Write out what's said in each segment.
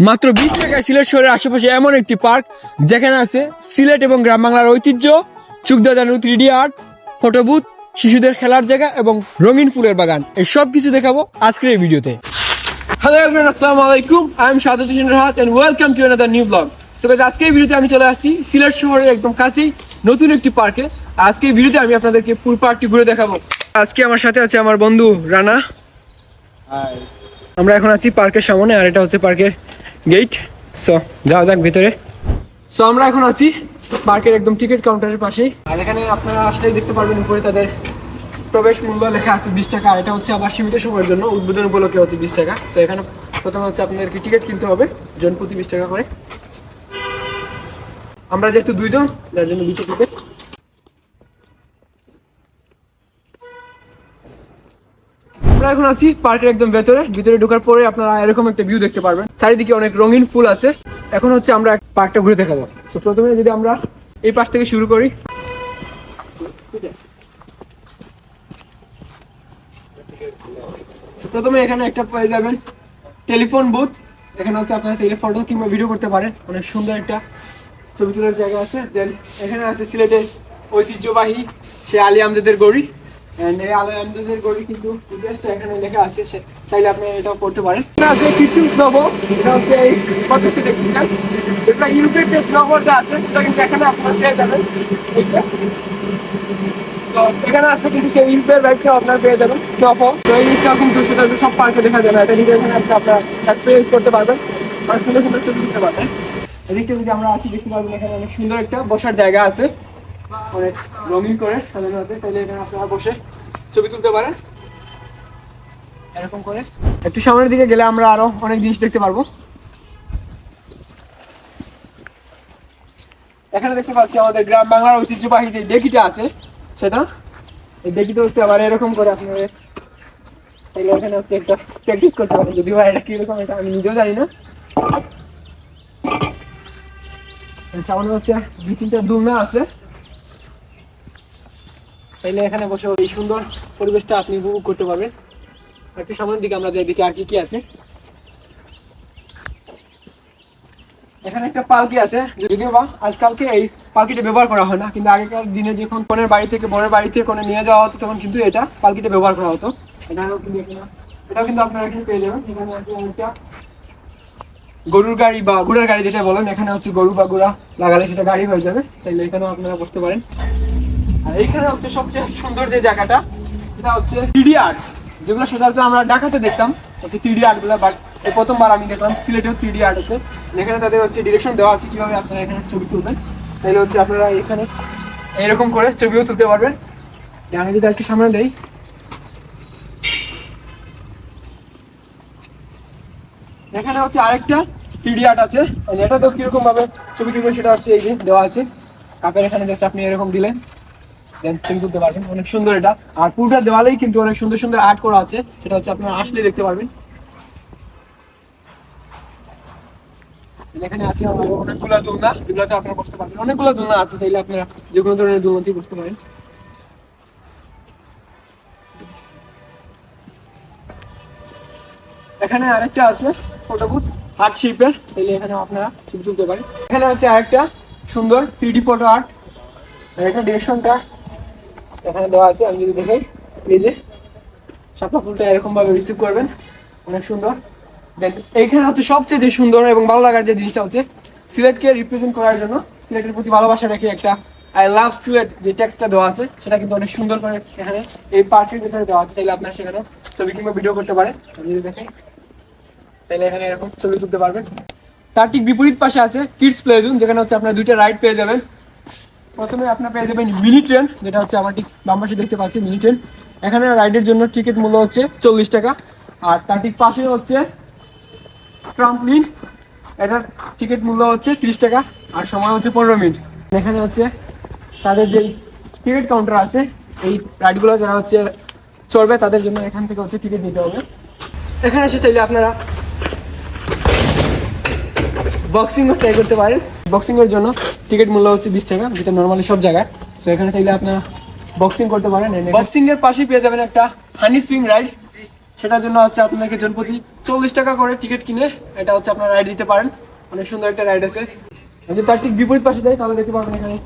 মাত্র 20 টাকায় সিলেট শহরের আশেপাশে এমন একটি পার্ক যেখানে আছে সিলেট এবং গ্রাম বাংলার ঐতিহ্য, চোখ দাঁড়ানো 3D আর্ট, ফটো বুথ, শিশুদের খেলার জায়গা এবং রঙিন ফুলের বাগান। এই সব কিছু দেখাবো আজকের এই ভিডিওতে। হ্যালো এভরিওয়ান, আসসালামু আলাইকুম। I am Shahadat Hossain Rahat and welcome to another new blog. So guys, আজকের এই ভিডিওতে আমি চলে আসছি সিলেট শহরের একদম কাছেই নতুন একটি পার্কে। আজকে এই ভিডিওতে আমি আপনাদেরকে পুরো পার্কটি ঘুরে দেখাবো। আজকে আমার সাথে আছে আমার বন্ধু রানা। আমরা এখন আছি পার্কের সামনে, আর এটা হচ্ছে পার্কের গেট। সো যাওয়া যাক ভিতরে। সো আমরা এখন আছি পার্কের একদম টিকিট কাউন্টারের পাশেই, আর এখানে আপনারা আসলেই দেখতে পারবেন উপরে তাদের প্রবেশ মূল্য লেখা আছে 20 টাকা। আর এটা হচ্ছে আবার সীমিত সময়ের জন্য, উদ্বোধন উপলক্ষে হচ্ছে 20 টাকা। সো এখানে প্রথমে হচ্ছে আপনাদেরকে টিকিট কিনতে হবে জন প্রতি 20 টাকা করে। আমরা যেহেতু দুইজন, যার জন্য 2টা টিকিট। আমরা এখন আছি পার্কের একদম ভিতরে ঢোকার পরে আপনারা এরকম একটা ভিউ দেখতে পারবেন। চারিদিকে অনেক রঙিন ফুল আছে। এখন হচ্ছে আমরা পার্কটা ঘুরে দেখাবো। তো প্রথমে যদি আমরা এই পাশ থেকে শুরু করি, প্রথমে এখানে একটা পেয়ে যাবেন টেলিফোন বুথ। এখানে হচ্ছে আপনারা চাইলে ফটো কিংবা ভিডিও করতে পারেন। অনেক সুন্দর একটা ছবি তোলার জায়গা আছে। দেন এখানে আছে সিলেটের ঐতিহ্যবাহী সে আলী আমজাদের গড়ি। এই আলী আমজাদের গড়ি কিন্তু ইতিহাসটা এখানে লেখা আছে, চাইলে আপনি এটাও পড়তে পারেন। আছে কৃত্রিম স্নোবল, এটা হচ্ছে এই পদ্ধতি দেখছেন, এটা ইউরোপের যে স্নোবলটা আছে সেটা কিন্তু এখানে আপনারা পেয়ে যাবেন। তো এখানে আছে কিন্তু সেই ইউরোপের রাইডটাও আপনারা পেয়ে যাবেন স্নোফল। তো এই জিনিসটাও কিন্তু সেটা সব পার্কে দেখা যায় না, এটা কিন্তু এখানে আপনারা এক্সপিরিয়েন্স করতে পারবেন, অনেক সুন্দর সুন্দর ছবি দিতে পারবেন। এদিকটা যদি আমরা আসি দেখতে পারবেন এখানে অনেক সুন্দর একটা বসার জায়গা আছে, অনেক রঙিন করে সাজানো আছে। তাহলে এখানে আপনারা বসে ছবি তুলতে পারেন এরকম করে। একটু সামনের দিকে গেলে আমরা আরো অনেক জিনিস দেখতে পারবো। এখানে দেখতে পাচ্ছি আমাদের গ্রাম বাংলার ঐতিহ্যবাহী যে ডেকিটা আছে সেটা। এই ডেকিটা হচ্ছে আবার এরকম করে আপনারা এখানে হচ্ছে একটা প্র্যাকটিস করতে পারেন। যদিও এটা কিরকম এটা আমি নিজেও জানি না। সামনে হচ্ছে 2-3টা দোলনা আছে, তাইলে এখানে বসে এই সুন্দর পরিবেশটা আপনি উপভোগ করতে পারবেন। একটু সামনের দিকে আমরা যাই, দেখি আর কি কি আছে। এখানে একটা পালকি আছে, যদিও বা আজকালকে এই পালকিটা ব্যবহার করা হয় না, কিন্তু আগেকার দিনে যখন বোনের বাড়ি থেকে কোনে নিয়ে যাওয়া হতো তখন কিন্তু এটা পালকিটা ব্যবহার করা হতো। এটাও কিন্তু আপনারা এখানে পেয়ে যাবেন। এখানে আছে একটা গরুর গাড়ি বা ঘোড়ার গাড়ি যেটা বলেন, এখানে হচ্ছে গরু বা ঘোড়া লাগালে সেটা গাড়ি হয়ে যাবে, চাইলে এখানেও আপনারা বসতে পারেন। আর এইখানে হচ্ছে সবচেয়ে সুন্দর যে জায়গাটা, এটা হচ্ছে 3D আর্ট, যেগুলো সচরাচর আমরা ঢাকাতে দেখতাম হচ্ছে 3D আর্ট গুলো, বাট এই প্রথমবার আমি দেখলাম সিলেটেও 3D আর্ট আছে। এখানে তাদের হচ্ছে ডিরেকশন দেওয়া আছে কিভাবে আপনারা এখানে ছবি তুলবেন, তাইলে হচ্ছে আপনারা এখানে এরকম করে ছবিও তুলতে পারবেন। আমি যদি একটু সামনে দেই, এখানে হচ্ছে আরেকটা 3D আর্ট আছে। এটা তো কিরকম ভাবে ছবি তুলবেন সেটা হচ্ছে এই যে দেওয়া আছে কাপের, এখানে জাস্ট আপনি এরকম দিলেন দেন ছবি তুলতে পারবেন। অনেক সুন্দর এটা, আর পুরোটা দেওয়ালেই কিন্তু অনেক সুন্দর সুন্দর আর্ট করা আছে, সেটা হচ্ছে আপনারা আসলে দেখতে পারবেন। এখানে আছে অনেকগুলো দোলনা, যেগুলোতে আপনারা বসতে পারবেন। অনেকগুলো দোলনা আছে, চাইলে আপনারা যে কোনো ধরনের দোলনাতেই বসতে পারেন। এখানে আরেকটা আছে ফটো বুথ আর্ট শেপের, চাইলে এখানে আপনারা ছবি তুলতে পারেন। এখানে আছে আরেকটা সুন্দর 3D ফটো আর্ট, এটা ডিরেকশনটা এখানে দেওয়া আছে। আমি যদি দেখাই, এই যে শাপলা ফুলটা এরকম ভাবে রিসিভ করবেন, অনেক সুন্দর। দেন এইখানে হচ্ছে সবচেয়ে যে সুন্দর এবং ভালো লাগার যে জিনিসটা হচ্ছে সিলেটকে রিপ্রেজেন্ট করার জন্য, সিলেটের প্রতি ভালোবাসা রেখে একটা আই লাভ সিলেট যে টেক্সটটা দেওয়া আছে সেটা কিন্তু অনেক সুন্দর করে এখানে এই পার্কের ভিতরে দেওয়া আছে। চাইলে আপনারা সেখানে ছবি কিংবা ভিডিও করতে পারেন। যদি দেখেন তাহলে এখানে এরকম ছবি তুলতে পারবেন। তার ঠিক বিপরীত পাশে আছে কিডস প্লে জোন, যেখানে হচ্ছে আপনারা 2টা রাইড পেয়ে যাবেন। প্রথমে আপনারা পেয়ে যাবেন মিনি ট্রেন, যেটা হচ্ছে আমার ঠিক বাম পাশে দেখতে পাচ্ছি মিনি ট্রেন। এখানে রাইডের জন্য টিকিট মূল্য হচ্ছে 40 টাকা। আর তার ঠিক পাশে হচ্ছে ট্রাম্পলিন, এটার টিকিট মূল্য হচ্ছে 30 টাকা, আর সময় হচ্ছে 15 মিনিট। এখানে হচ্ছে তাদের যেই টিকিট কাউন্টার আছে, এই রাইডগুলো যারা হচ্ছে চলবে তাদের জন্য এখান থেকে হচ্ছে টিকিট নিতে হবে। এখানে এসে চাইলে আপনারা বক্সিংও ট্রাই করতে পারেন। বক্সিংয়ের জন্য টিকিট মূল্য হচ্ছে 20 টাকা, যেটা নর্মালি সব জায়গায়। তো এখানে চাইলে আপনারা বক্সিং করতে পারেন। বক্সিংয়ের পাশেই পেয়ে যাবেন একটা হানি সুইং রাইড, সেটার জন্য হচ্ছে আপনাকে জনপ্রতি 40 টাকা করে টিকিট কিনে এটা হচ্ছে আপনারা রাইড দিতে পারেন। অনেক সুন্দর একটা রাইড আছে। যদি তার ঠিক বিপরীত পাশে যাই তাহলে দেখতে পাবেন এখানে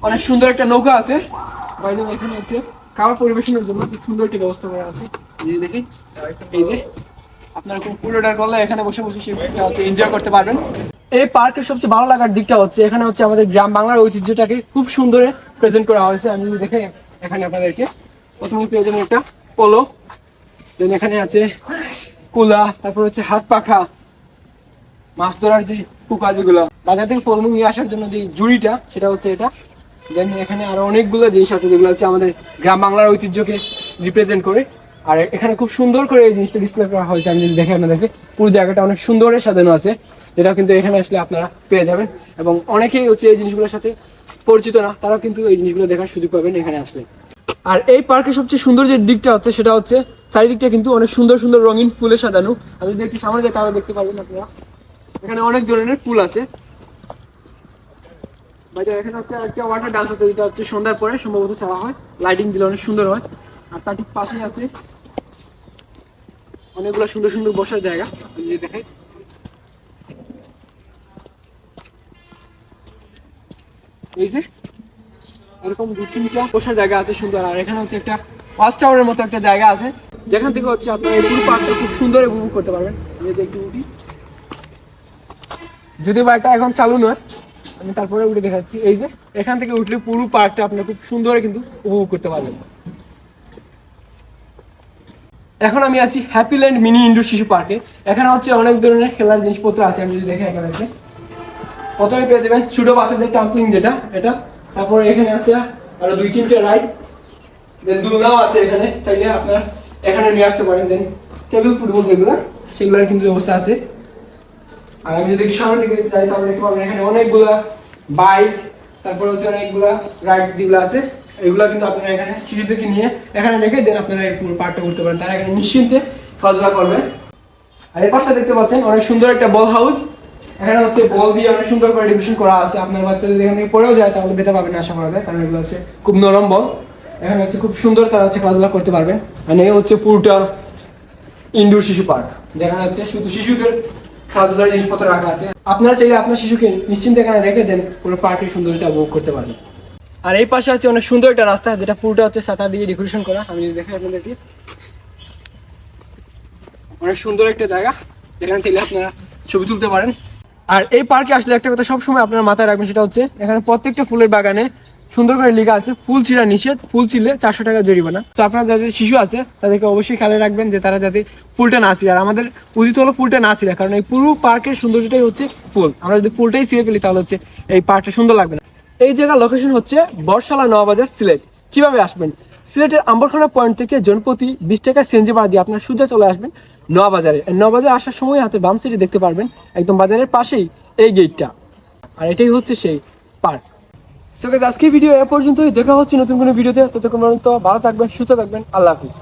অনেক সুন্দর একটা নৌকা আছে। বাইরে এখানে হচ্ছে খাবার পরিবেশনের জন্য খুব সুন্দর একটি ব্যবস্থা করা আছে। এই দেখি, এই যে আপনারা কোনো ফুড অর্ডার করলে এখানে বসে বসে সেটা হচ্ছে এনজয় করতে পারবেন। এই পার্কের সবচেয়ে ভালো লাগার দিকটা হচ্ছে এখানে হচ্ছে আমাদের গ্রাম বাংলার ঐতিহ্যটাকে খুব সুন্দরে প্রেজেন্ট করা হয়েছে। আমি যদি দেখে এখানে আপনাদেরকে প্রথমেই পেয়ে যাবেন একটা পোলো, দেন এখানে আছে কুলা, তারপর হচ্ছে হাত পাখা, মাছ ধরার যে কুকা যেগুলো, বাজার থেকে ফলমূল নিয়ে আসার জন্য যে জুড়িটা সেটা হচ্ছে এটা। দেন এখানে আরো অনেকগুলো জিনিস আছে যেগুলো হচ্ছে আমাদের গ্রাম বাংলার ঐতিহ্যকে রিপ্রেজেন্ট করে। আর এখানে খুব সুন্দর করে এই জিনিসটা ডিসপ্লে করা হয়েছে। আমি যদি দেখে আপনাদেরকে পুরো জায়গাটা অনেক সুন্দরে সাজানো আছে, যেটা কিন্তু এখানে আসলে আপনারা পেয়ে যাবেন। এবং অনেকেই হচ্ছে এই জিনিসগুলোর সাথে পরিচিত না, তারাও কিন্তু এই জিনিসগুলো দেখার সুযোগ পাবেন এখানে আসলে। আর এই পার্কের সবচেয়ে সুন্দর যে দিকটা হচ্ছে সেটা হচ্ছে চারিদিকটা কিন্তু অনেক সুন্দর সুন্দর রঙিন ফুলে সাজানো। আমি যদি একটু সামনে যাই তাহলে দেখতে পারবেন আপনারা এখানে অনেক ধরনের ফুল আছে। এখানে হচ্ছে একটা ওয়াটার ডান্স আছে, যেটা হচ্ছে সন্ধ্যার পরে সম্ভবত ছাড়া হয়, লাইটিং দিলে অনেক সুন্দর হয়। আর তার ঠিক পাশেই আছে অনেকগুলো সুন্দর সুন্দর বসার জায়গা। যদি দেখে এই যে এরকম 2-3টা বসার জায়গা আছে সুন্দর। আর এখানে হচ্ছে একটা ওয়াচ টাওয়ারের মতো একটা জায়গা আছে, যেখান থেকে হচ্ছে আপনারা এই পুরো পার্কটা খুব সুন্দর উপভোগ করতে পারবেন। আমি একটু উঠি, যদিও বা এটা এখন চালু নয়, আমি তারপরে উঠে দেখাচ্ছি। এই যে এখান থেকে উঠলে পুরো পার্কটা আপনারা খুব সুন্দর কিন্তু উপভোগ করতে পারবেন। এখন আমি আছি হ্যাপিল্যান্ড মিনি ইনডোর শিশু পার্কে। এখানে হচ্ছে অনেক ধরনের খেলার জিনিসপত্র আছে। আমি যদি দেখে এখানে প্রথমে পেয়ে যাবেন ছোট বাচ্চাদের টাম্পলিং, যেটা এটা। তারপরে এখানে আছে আরো 2-3টে রাইড, দেন দোলনাও আছে এখানে, চাইলে আপনারা এখানে নিয়ে আসতে পারেন। দেন টেবিল ফুটবল যেগুলো, সেগুলোর কিন্তু ব্যবস্থা আছে। আর আমি যদি সামনে দিকে যাই তাহলে দেখতে পাবেন এখানে অনেকগুলা বাইক, তারপরে হচ্ছে অনেকগুলা রাইড যেগুলো আছে, এগুলো কিন্তু আপনারা এখানে শিশুদেরকে নিয়ে এখানে রেখে দেন আপনারা এই পুরো পার্কটা করতে পারেন। তারা এখানে নিশ্চিন্তে খেলাধুলা করবে। আর এই পাশটা দেখতে পাচ্ছেন অনেক সুন্দর একটা বল হাউস। এখানে হচ্ছে বল দিয়ে অনেক সুন্দর করে ডেকোরেশন করা আছে। আপনার বাচ্চা যদি এখানে পড়েও যায় তাহলে ব্যথা পাবেন না আশা করা যায়, কারণ এগুলো হচ্ছে খুব নরম বল। এখানে হচ্ছে খুব সুন্দর তারা হচ্ছে খেলাধুলা করতে পারবেন। আর এই হচ্ছে পুরোটা ইনডোর শিশু পার্ক, যেখানে হচ্ছে শুধু শিশুদের খেলাধুলার জিনিসপত্র রাখা আছে। আপনারা চাইলে আপনার শিশুকে নিশ্চিন্তে এখানে রেখে দেন, পুরো পার্কের সৌন্দর্যটা উপভোগ করতে পারবেন। আর এই পাশে আছে অনেক সুন্দর একটা রাস্তা, যেটা পুরোটা হচ্ছে ছাতা দিয়ে ডেকোরেশন করা। আমি দেখে আপনাদেরকে অনেক সুন্দর একটা জায়গা, যেখানে চাইলে আপনারা ছবি তুলতে পারেন। আর এই পার্কে আসলে একটা কথা সবসময় আপনারা মাথায় রাখবেন, সেটা হচ্ছে এখানে প্রত্যেকটা ফুলের বাগানে সুন্দর করে লেখা আছে ফুল ছিঁড়া নিষেধ, ফুল ছিঁড়লে 400 টাকা জরিমানা। তো আপনারা যাদের শিশু আছে তাদেরকে অবশ্যই খেয়াল রাখবেন যে তারা যাতে ফুলটা না ছিঁড়ে। আর আমাদের উচিত হলো ফুলটা না ছিঁড়া, কারণ এই পুরো পার্কের সৌন্দর্যটাই হচ্ছে ফুল। আমরা যদি ফুলটাই ছিঁড়ে ফেলি তাহলে হচ্ছে এই পার্কটা সুন্দর লাগবে না। এই জায়গার লোকেশন হচ্ছে বর্ষালা নওয়াবাজার, সিলেট। কিভাবে আসবেন? সিলেটের আম্বরখানা পয়েন্ট থেকে জনপ্রতি 20 টাকা সিএনজি ভাড়া দিয়ে আপনার সোজা চলে আসবেন নওয়াবাজারে। নওয়াবাজার আসার সময় হাতে বাম সাইডে দেখতে পারবেন একদম বাজারের পাশেই এই গেটটা, আর এটাই হচ্ছে সেই পার্ক। সো গাইস, আজকের ভিডিও এ পর্যন্তই। দেখা হচ্ছে নতুন কোনো ভিডিওতে। ততক্ষণ পর্যন্ত ভালো থাকবেন, সুস্থ থাকবেন। আল্লাহ হাফিজ।